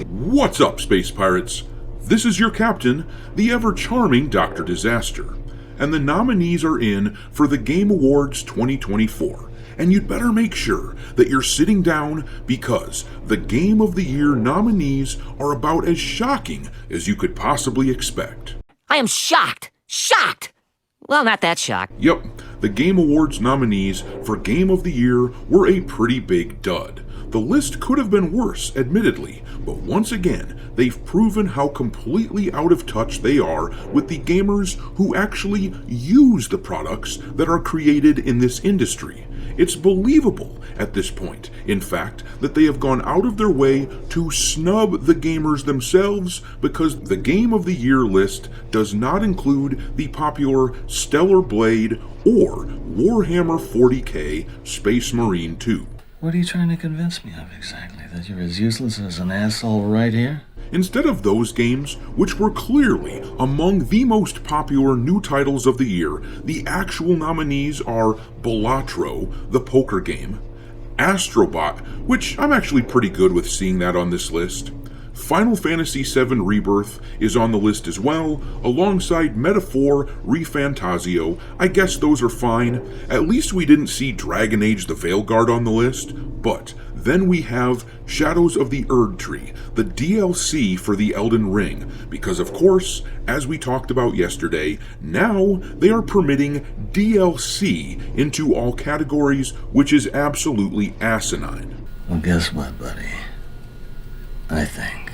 What's up, Space Pirates? This is your captain, the ever-charming Dr. Disaster, and the nominees are in for the Game Awards 2024, and you'd better make sure that you're sitting down because the Game of the Year nominees are about as shocking as you could possibly expect. I am shocked! Shocked! Well, not that shocked. Yep, the Game Awards nominees for Game of the Year were a pretty big dud. The list could have been worse, admittedly, but once again, they've proven how completely out of touch they are with the gamers who actually use the products that are created in this industry. It's believable at this point, in fact, that they have gone out of their way to snub the gamers themselves because the Game of the Year list does not include the popular Stellar Blade or Warhammer 40k Space Marine 2. What are you trying to convince me of exactly? That you're as useless as an asshole right here? Instead of those games, which were clearly among the most popular new titles of the year, the actual nominees are Balatro, the poker game, Astrobot, which I'm actually pretty good with seeing that on this list. Final Fantasy VII Rebirth is on the list as well, alongside Metaphor ReFantazio. I guess those are fine. At least we didn't see Dragon Age the Veilguard on the list, but then we have Shadows of the Erdtree, the DLC for the Elden Ring, because of course, as we talked about yesterday, now they are permitting DLC into all categories, which is absolutely asinine. Well, guess what, buddy? I think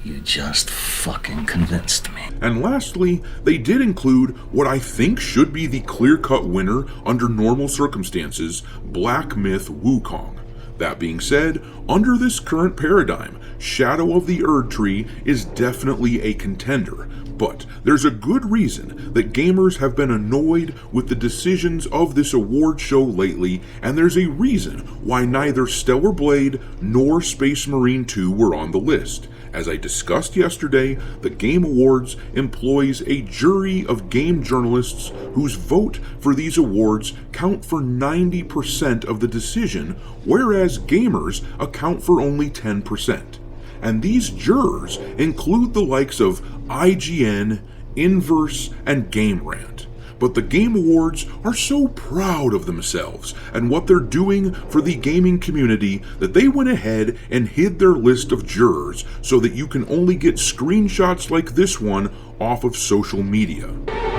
you just fucking convinced me. And lastly, they did include what I think should be the clear-cut winner under normal circumstances, Black Myth Wukong. That being said, under this current paradigm, Shadow of the Erdtree is definitely a contender, but there's a good reason that gamers have been annoyed with the decisions of this award show lately, and there's a reason why neither Stellar Blade nor Space Marine 2 were on the list. As I discussed yesterday, the Game Awards employs a jury of game journalists whose vote for these awards count for 90% of the decision, whereas gamers account for only 10%. And these jurors include the likes of IGN, Inverse, and Game Rant. But the Game Awards are so proud of themselves and what they're doing for the gaming community that they went ahead and hid their list of jurors so that you can only get screenshots like this one off of social media.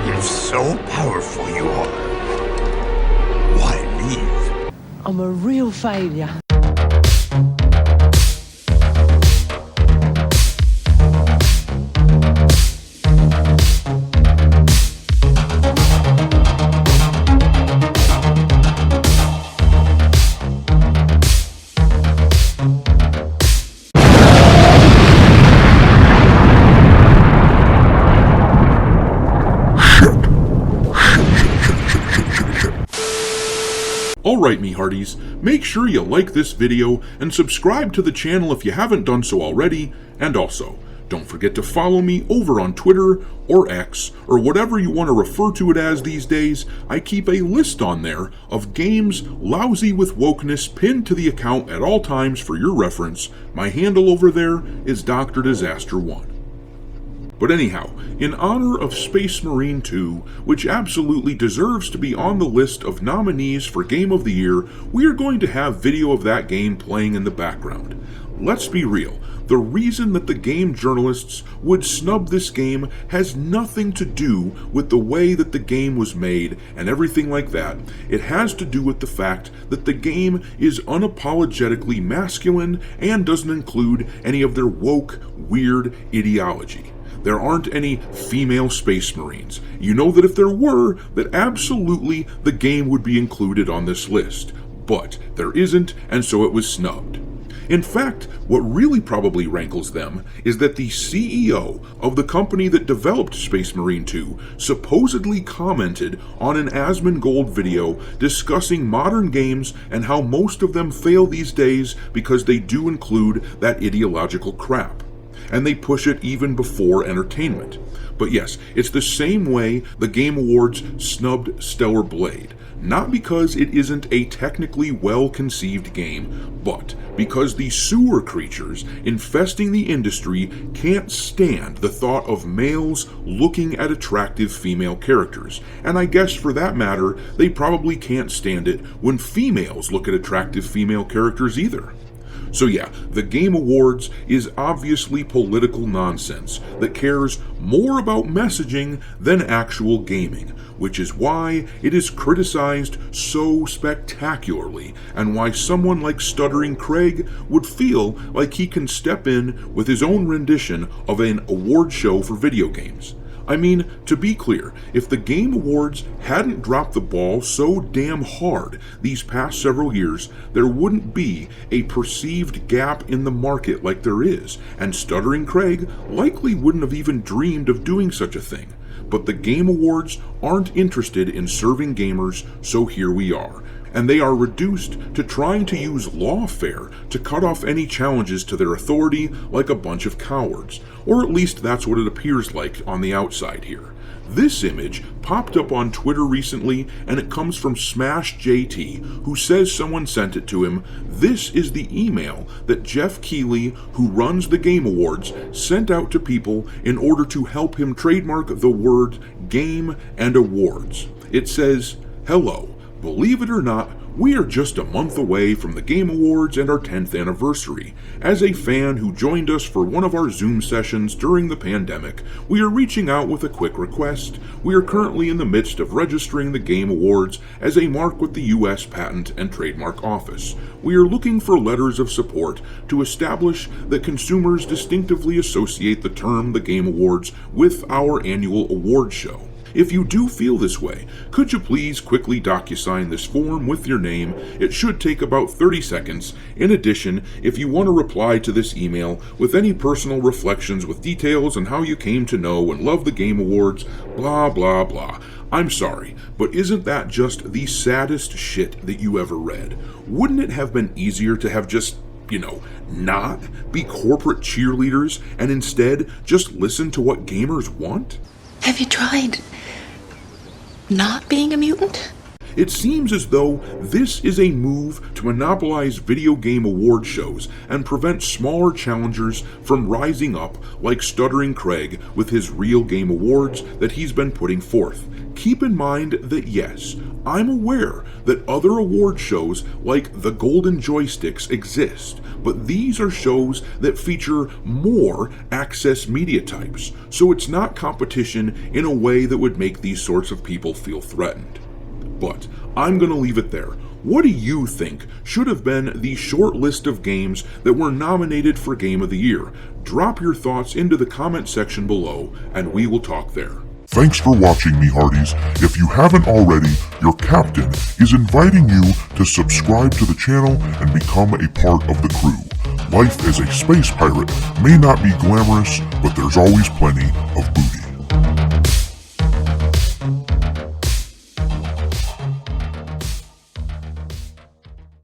You're so powerful you are. Why leave? I'm a real failure. Alright, me hearties, make sure you like this video and subscribe to the channel if you haven't done so already, and also, don't forget to follow me over on Twitter or X, or whatever you want to refer to it as these days. I keep a list on there of games lousy with wokeness pinned to the account at all times for your reference. My handle over there is Dr. Disaster 1. But anyhow, in honor of Space Marine 2, which absolutely deserves to be on the list of nominees for Game of the Year, we are going to have video of that game playing in the background. Let's be real, the reason that the game journalists would snub this game has nothing to do with the way that the game was made and everything like that. It has to do with the fact that the game is unapologetically masculine and doesn't include any of their woke, weird ideology. There aren't any female Space Marines. You know that if there were, that absolutely the game would be included on this list. But there isn't, and so it was snubbed. In fact, what really probably rankles them is that the CEO of the company that developed Space Marine 2 supposedly commented on an Asmongold video discussing modern games and how most of them fail these days because they do include that ideological crap. And they push it even before entertainment. But yes, it's the same way the Game Awards snubbed Stellar Blade. not because it isn't a technically well-conceived game, but because the sewer creatures infesting the industry can't stand the thought of males looking at attractive female characters, and I guess for that matter, they probably can't stand it when females look at attractive female characters either. So yeah, the Game Awards is obviously political nonsense that cares more about messaging than actual gaming, which is why it is criticized so spectacularly, and why someone like Stuttering Craig would feel like he can step in with his own rendition of an award show for video games. I mean, to be clear, if the Game Awards hadn't dropped the ball so damn hard these past several years, there wouldn't be a perceived gap in the market like there is, and Stuttering Craig likely wouldn't have even dreamed of doing such a thing. But the Game Awards aren't interested in serving gamers, so here we are. And they are reduced to trying to use lawfare to cut off any challenges to their authority like a bunch of cowards. Or at least that's what it appears like on the outside here. This image popped up on Twitter recently, and it comes from SmashJT, who says someone sent it to him. This is the email that Jeff Keighley, who runs the Game Awards, sent out to people in order to help him trademark the word game and awards. It says, "Hello. Believe it or not, we are just a month away from the Game Awards and our 10th anniversary. As a fan who joined us for one of our Zoom sessions during the pandemic, we are reaching out with a quick request. We are currently in the midst of registering the Game Awards as a mark with the U.S. Patent and Trademark Office. We are looking for letters of support to establish that consumers distinctively associate the term the Game Awards with our annual award show. If you do feel this way, could you please quickly DocuSign this form with your name? It should take about 30 seconds. In addition, if you want to reply to this email with any personal reflections with details on how you came to know and love the Game Awards, blah blah blah. I'm sorry, but isn't that just the saddest shit that you ever read? Wouldn't it have been easier to have just not be corporate cheerleaders and instead just listen to what gamers want? Have you tried not being a mutant? It seems as though this is a move to monopolize video game award shows and prevent smaller challengers from rising up like Stuttering Craig with his Real Game Awards that he's been putting forth. Keep in mind that yes, I'm aware that other award shows like the Golden Joysticks exist, but these are shows that feature more access media types, so it's not competition in a way that would make these sorts of people feel threatened. But I'm going to leave it there. What do you think should have been the short list of games that were nominated for Game of the Year? Drop your thoughts into the comment section below, and we will talk there. Thanks for watching, me hearties. If you haven't already, your captain is inviting you to subscribe to the channel and become a part of the crew. Life as a space pirate may not be glamorous, but there's always plenty of booty.